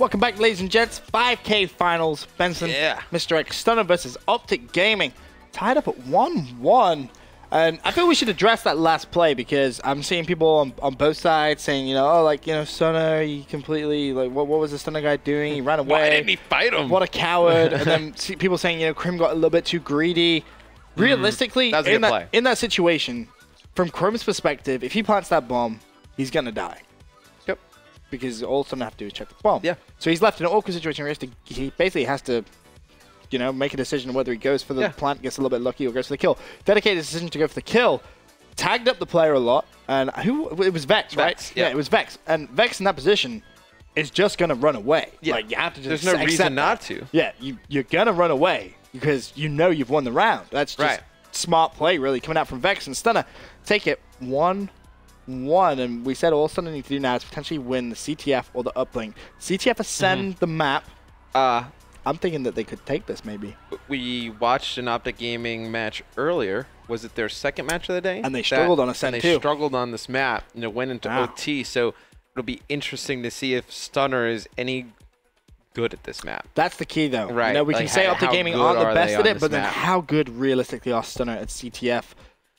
Welcome back, ladies and gents. 5K finals. Benson, Mr. X Stunner versus Optic Gaming. Tied up at 1-1. And I feel we should address that last play because I'm seeing people on both sides saying, you know, oh, like, you know, Stunner, he completely, like, what was the Stunner guy doing? He ran away. Why didn't he fight him? What a coward. And then people saying, you know, Krim got a little bit too greedy. Realistically, that was a good play. In that situation, from Krim's perspective, if he plants that bomb, he's going to die. Yep. Because all Stunner have to do is check the bomb. Yeah. So he's left in an awkward situation where he basically has to, you know, make a decision whether he goes for the plant, gets a little bit lucky, or goes for the kill. Dedicated decision to go for the kill. Tagged up the player a lot. And it was Vex, right? Yeah, it was Vex. And Vex in that position is just going to run away. Yeah. Like, you have to just There's no reason that. not to. Yeah, you're going to run away because you know you've won the round. That's just smart play, really, coming out from Vex and Stunner. Take it 1-1. And we said all Stunner needs to do now is potentially win the CTF or the uplink. CTF ascend the map. I'm thinking that they could take this, maybe. We watched an Optic Gaming match earlier. Was it their second match of the day? And they struggled on Ascend, and too. they struggled on this map, and it went into OT. So it'll be interesting to see if Stunner is any good at this map. That's the key, though. Right. You know, we can say Optic Gaming aren't the best at it, but then how good realistically are Stunner at CTF,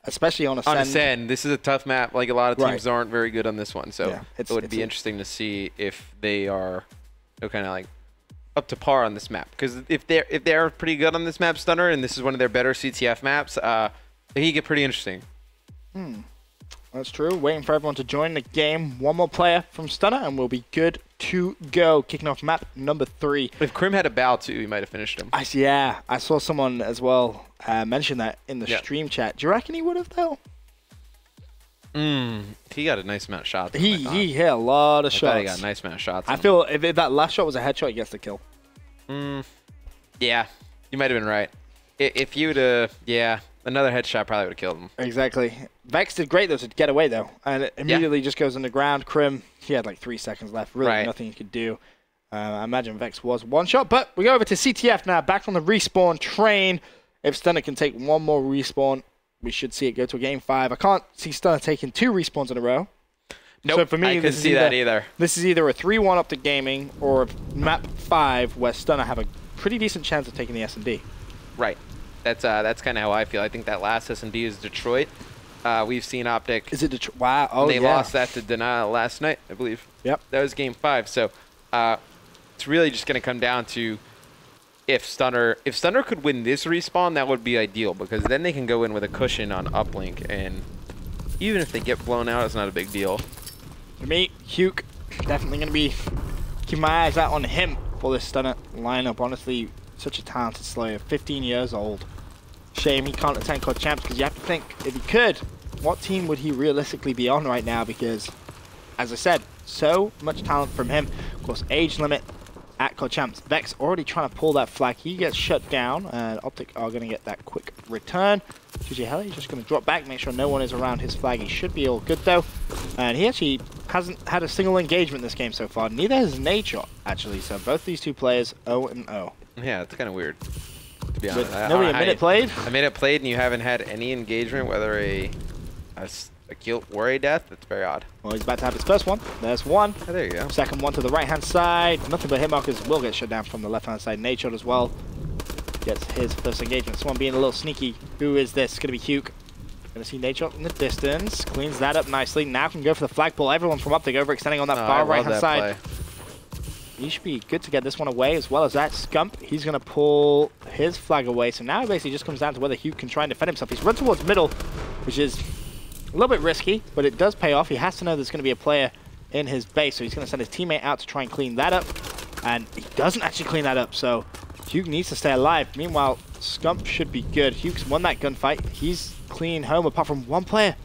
especially on Ascend? On Ascend, this is a tough map. Like, a lot of teams aren't very good on this one. So it would be interesting to see if they are kind of like up to par on this map, because if they're pretty good on this map, Stunner, and this is one of their better CTF maps, it can get pretty interesting. That's true. Waiting for everyone to join the game. One more player from Stunner, and we'll be good to go. Kicking off map number 3. If Krim had a bow too, he might have finished him. I saw someone as well mention that in the stream chat. Do you reckon he would have though? He got a nice amount of shots. He hit a lot of shots. He got a nice amount of shots. I feel if that last shot was a headshot, he gets the kill. Yeah, you might have been right. If you would have, another headshot probably would have killed him. Exactly. Vex did great though to get away though, and it immediately just goes underground. Krim, he had like 3 seconds left. Really nothing he could do. I imagine Vex was one shot, but we go over to CTF now. Back on the respawn train. If Stunner can take one more respawn, we should see it go to a game 5. I can't see Stunner taking 2 respawns in a row. Nope, so for me, I couldn't see that either. This is either a 3-1 up to gaming or map 5 where Stunner have a pretty decent chance of taking the S&D. Right. That's kind of how I feel. I think that last S&D is Detroit. We've seen Optic. Is it Detroit? Wow. Oh, they lost that to Denial last night, I believe. Yep. That was game 5. So it's really just going to come down to if Stunner could win this respawn, that would be ideal, because then they can go in with a cushion on uplink, and even if they get blown out, it's not a big deal. For me, Hugh, definitely going to be keeping my eyes out on him for this Stunner lineup. Honestly, such a talented Slayer, 15 years old. Shame he can't attend COD Champs, because you have to think, if he could, what team would he realistically be on right now? Because, as I said, so much talent from him. Of course, age limit at COD Champs. Vex already trying to pull that flag. He gets shut down, and Optic are going to get that quick return. GG Heli just going to drop back, make sure no one is around his flag. He should be all good, though. And he actually hasn't had a single engagement this game so far. Neither has Nature, actually. So both these two players 0-0. Yeah, it's kind of weird, to be honest. Nobody a minute played? A minute played, and you haven't had any engagement, whether a kill or a death. That's very odd. Well, he's about to have his first one. There's one. Oh, there you go. Second one to the right-hand side. Nothing but hit markers will get shut down from the left-hand side. Nature as well gets his first engagement. Someone being a little sneaky. Who is this? Going to be Hugh. Going to see Nature in the distance. Cleans that up nicely. Now can go for the flagpole. Everyone from Optic overextending on that far right-hand side. He should be good to get this one away, as well as that Scump. He's going to pull his flag away. So now it basically just comes down to whether Hugh can try and defend himself. He's run towards middle, which is a little bit risky, but it does pay off. He has to know there's going to be a player in his base, so he's going to send his teammate out to try and clean that up. And he doesn't actually clean that up, so Hugh needs to stay alive. Meanwhile, Scump should be good. Hugh's won that gunfight. He's clean home, apart from one player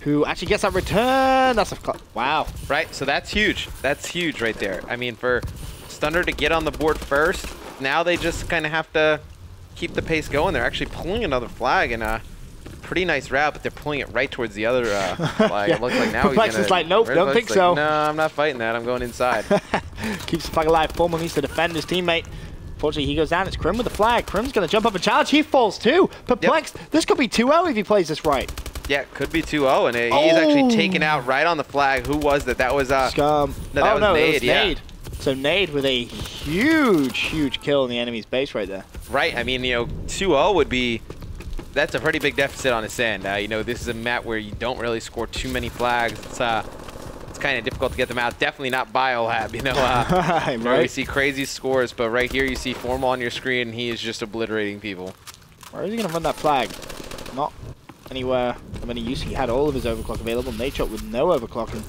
who actually gets that return. That's a wow. Right, so that's huge. That's huge right there. I mean, for Stunner to get on the board first, now they just kind of have to keep the pace going. They're actually pulling another flag, and pretty nice route, but they're pulling it right towards the other flag. It looks like now Perplex is like, nope, don't think so. No, I'm not fighting that. I'm going inside. Keeps the flag alive. Formal needs to defend his teammate. Unfortunately, he goes down. It's Krim with the flag. Krim's going to jump up and challenge. He falls too. Perplexed. Yep. This could be 2-0 if he plays this right. Yeah, could be 2-0, and he's actually taken out right on the flag. Who was that? That was Scum. No, that was Nade. Nade. So Nade with a huge kill in the enemy's base right there. Right. I mean, you know, 2-0 would be... That's a pretty big deficit on its end. You know, this is a map where you don't really score too many flags. It's kind of difficult to get them out. Definitely not Biolab, you know. Right. Where we see crazy scores, but right here you see Formal on your screen, and he is just obliterating people. Where is he going to run that flag? Not anywhere of any use. He had all of his overclock available. Nadeshot with no overclocking.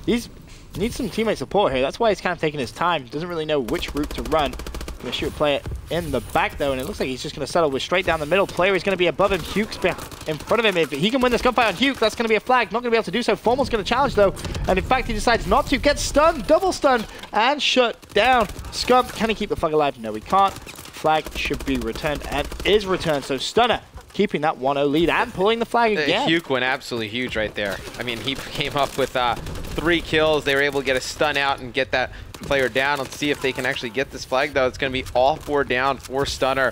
He's needs some teammate support here. That's why he's kind of taking his time. Doesn't really know which route to run. Going to shoot a player in the back, though, and it looks like he's just going to settle with straight down the middle. Player is going to be above him. Huke's in front of him. If he can win this gunfight on Huke, that's going to be a flag. Not going to be able to do so. Formal's going to challenge, though, and in fact, he decides not to. Gets stunned, double stunned, and shut down. Scump, can he keep the flag alive? No, he can't. Flag should be returned, and is returned. So Stunner keeping that 1-0 lead and pulling the flag again. Huke went absolutely huge right there. I mean, he came up with 3 kills. They were able to get a stun out and get that player down. Let's see if they can actually get this flag, though. It's going to be all 4 down for Stunner.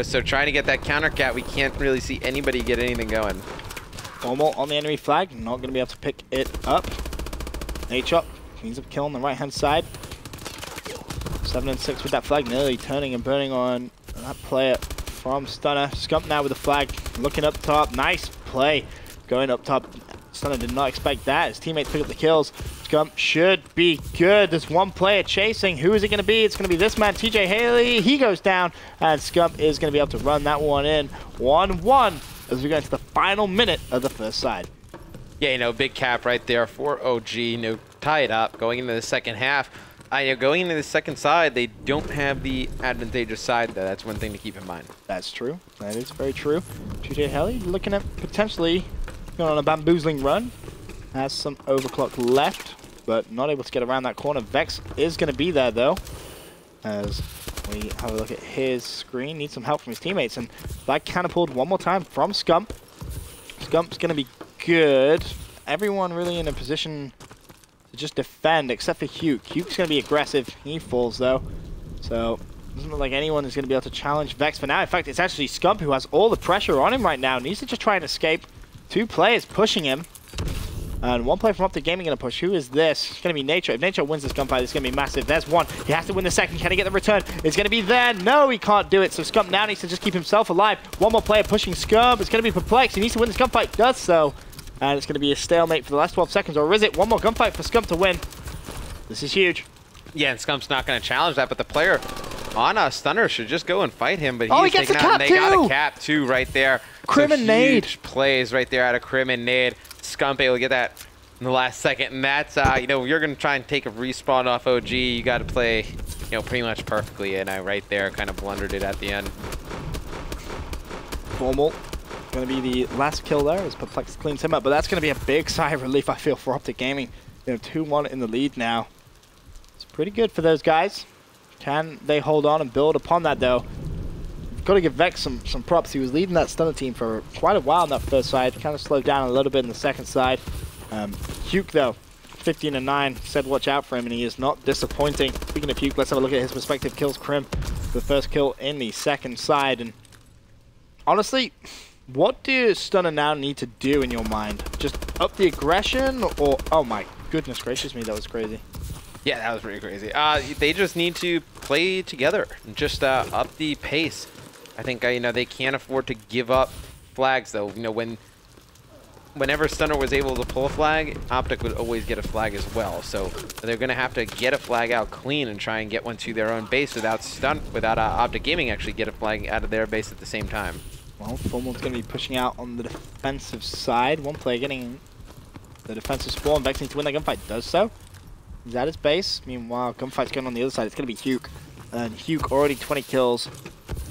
So trying to get that counter cat, we can't really see anybody get anything going. Formal on the enemy flag, not going to be able to pick it up. Nadeshot cleans up kill on the right-hand side. 7 and 6 with that flag, nearly turning and burning on that player from Stunner. Scump now with the flag, looking up top. Nice play going up top. Stunner did not expect that. His teammates pick up the kills. Scump should be good. There's one player chasing. Who is it going to be? It's going to be this man, TJ Haley. He goes down, and Scump is going to be able to run that one in. 1-1 as we go into the final minute of the first side. Yeah, you know, big cap right there for OG. You know, tie it up going into the second half. You know, going into the second side, they don't have the advantageous side, though. That's one thing to keep in mind. That's true. That is very true. TJ Haley looking at potentially going on a bamboozling run. Has some overclock left, but not able to get around that corner. Vex is going to be there, though, as we have a look at his screen. Needs some help from his teammates, and flag catapulted one more time from Scump. Scump's going to be good. Everyone really in a position to just defend, except for Huke. Huke's going to be aggressive. He falls, though, so doesn't look like anyone is going to be able to challenge Vex for now. In fact, it's actually Scump who has all the pressure on him right now. Needs to just try and escape. 2 players pushing him. And 1 player from Optic Gaming going to push. Who is this? It's going to be Nature. If Nature wins this gunfight, it's going to be massive. There's 1. He has to win the second. Can he get the return? It's going to be there. No, he can't do it. So Scump now needs to just keep himself alive. 1 more player pushing Scump. It's going to be perplexed. He needs to win this gunfight. Does so. And it's going to be a stalemate for the last 12 seconds. Or is it 1 more gunfight for Scump to win? This is huge. Yeah, and Scump's not going to challenge that, but the player on Stunner should just go and fight him. But he gets a cap, they got a cap, too, right there. Crim and Nade. Huge plays right there out of Crim and Nade. Scump able to get that in the last second, and that's you know, you're gonna try and take a respawn off OG. You got to play, you know, pretty much perfectly, and I right there kind of blundered it at the end. Formal gonna be the last kill there as Perplex cleans him up, but that's gonna be a big sigh of relief, I feel, for Optic Gaming. They're 2-1 in the lead now. It's pretty good for those guys. Can they hold on and build upon that, though? Got to give Vex some props. He was leading that Stunner team for quite a while in that first side. Kind of slowed down a little bit in the second side. Huke, though, 15 and 9, said watch out for him, and he is not disappointing. Speaking of Huke, let's have a look at his respective kills. Crim, the first kill in the second side. And honestly, what do Stunner now need to do in your mind? Just up the aggression, or oh my goodness gracious me, that was crazy. Yeah, that was pretty crazy. They just need to play together and just up the pace. I think you know, they can't afford to give up flags, though. You know, whenever Stunner was able to pull a flag, Optic would always get a flag as well. So they're going to have to get a flag out clean and try and get one to their own base without Optic Gaming actually get a flag out of their base at the same time. Well, Formal's going to be pushing out on the defensive side. 1 player getting the defensive spawn. Vex needs to win that gunfight. Does so. He's at his base. Meanwhile, gunfight's going on the other side. It's going to be Huke. And Huke already 20 kills.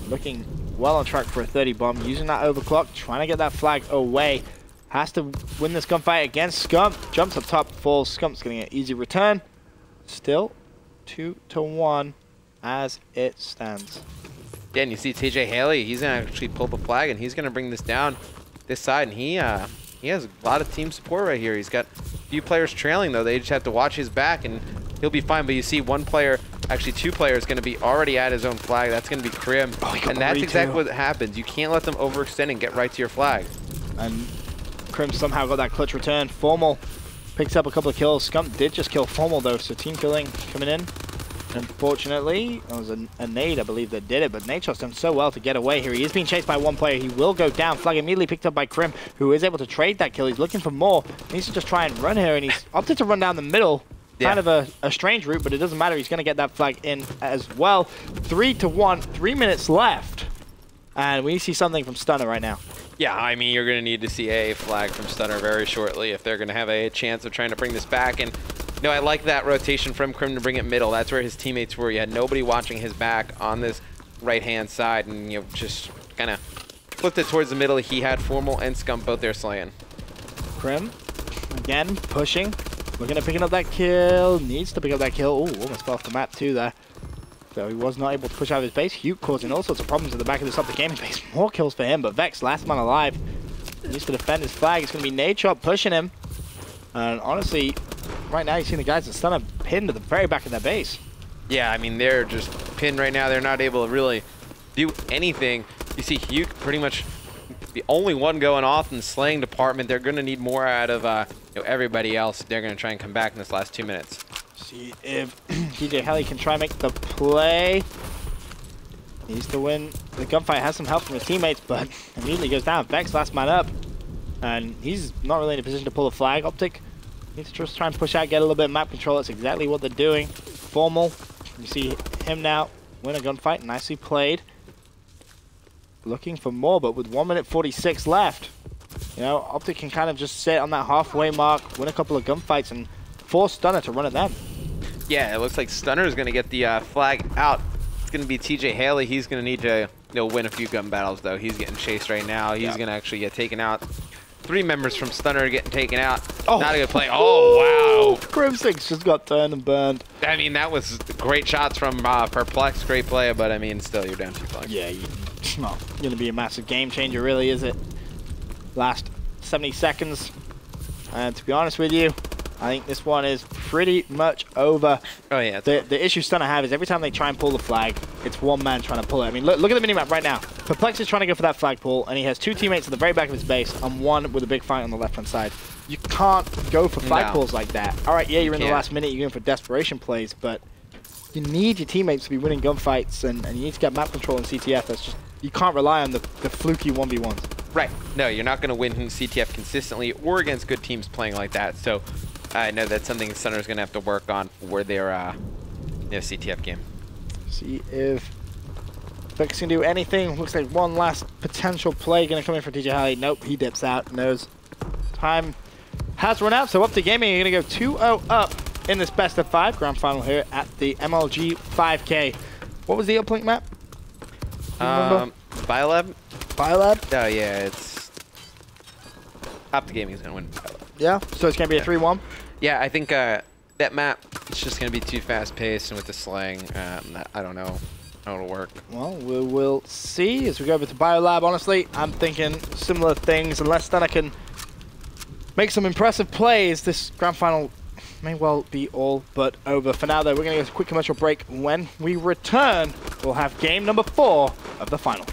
Looking well on track for a 30 bomb. Using that overclock. Trying to get that flag away. Has to win this gunfight against Scump. Jumps up top. Falls. Scump's getting an easy return. Still 2-1 as it stands. Yeah, and you see TJ Haley. He's going to actually pull the flag. And he's going to bring this down this side. And he has a lot of team support right here. He's got a few players trailing, though. They just have to watch his back, and he'll be fine. But you see 1 player, actually 2 players, going to be already at his own flag. That's going to be Crim. And that's exactly what happens. You can't let them overextend and get right to your flag. And Crim somehow got that clutch return. Formal picks up a couple of kills. Scump did just kill Formal, though, so team killing coming in. Unfortunately, it was a nade, I believe, that did it, but Nature's done so well to get away here. He is being chased by one player. He will go down. Flag immediately picked up by Krim, who is able to trade that kill. He's looking for more. He needs to just try and run here, and he's opted to run down the middle. Yeah. Kind of a strange route, but it doesn't matter. He's going to get that flag in as well. 3-1, 3 minutes left. And we see something from Stunner right now. Yeah, I mean, you're going to need to see a flag from Stunner very shortly if they're going to have a chance of trying to bring this back. And no, I like that rotation from Krim to bring it middle. That's where his teammates were. You had nobody watching his back on this right-hand side, and you know, just kind of flipped it towards the middle. He had Formal and Scum both there slaying. Krim, again, pushing. Looking at picking up that kill. Needs to pick up that kill. Oh, almost fell off the map too there. So he was not able to push out of his base. Hugh causing all sorts of problems at the back of this Optic gaming base. More kills for him, but Vex, last man alive. He needs to defend his flag. It's going to be Nadeshot pushing him. And honestly, right now you've seen the guys that Stunner pinned to the very back of their base. Yeah, I mean, they're just pinned right now. They're not able to really do anything. You see Hugh pretty much the only one going off in the slaying department. They're going to need more out of you know, everybody else. They're going to try and come back in this last 2 minutes. See if TJ Helly can try and make the play. Needs to win the gunfight. Has some help from his teammates, but immediately goes down. Vex last man up. And he's not really in a position to pull a flag. Optic needs to just try and push out, get a little bit of map control. That's exactly what they're doing. Formal. You see him now win a gunfight. Nicely played. Looking for more, but with 1 minute 46 left. You know, Optic can kind of just sit on that halfway mark, win a couple of gunfights, and force Stunner to run at them. Yeah, it looks like Stunner is going to get the flag out. It's going to be TJ Haley. He's going to need to win a few gun battles, though. He's getting chased right now. He's going to actually get taken out. 3 members from Stunner getting taken out. Oh. Not a good play. Oh, wow. Crimsix just got turned and burned. I mean, that was great shots from Perplex. Great play, but I mean, still, you're down 2 flags. Yeah, it's not going to be a massive game changer, really, is it? Last 70 seconds. And to be honest with you, I think this one is pretty much over. Oh, yeah. The issue Stunner have is every time they try and pull the flag, it's one man trying to pull it. I mean, look at the minimap right now. Perplex is trying to go for that flag pull, and he has 2 teammates at the very back of his base and 1 with a big fight on the left-hand side. You can't go for flag pulls like that. All right, yeah, you're in the last minute, you're going for desperation plays, but you need your teammates to be winning gunfights, and you need to get map control in CTF. That's just, you can't rely on the fluky 1v1s. Right. No, you're not going to win CTF consistently or against good teams playing like that. So I know that's something Stunner's going to have to work on for their CTF game. See if Vex can do anything. Looks like one last potential play going to come in for TJ Halley. Nope, he dips out. Knows time has run out. So Optic Gaming are going to go 2-0 up in this best of 5 grand final here at the MLG 5K. What was the uplink map? Biolab? Biolab? Oh, yeah, it's Optic Gaming is going to win Biolab. Yeah, so it's going to be a 3-1? Yeah, I think that map, it's just going to be too fast-paced, and with the slaying, I don't know how it'll work. Well, we will see as we go over to Biolab. Honestly, I'm thinking similar things. Unless Stunner can make some impressive plays, this grand final may well be all but over. For now, though, we're going to go to a quick commercial break. When we return, we'll have game number 4 of the final.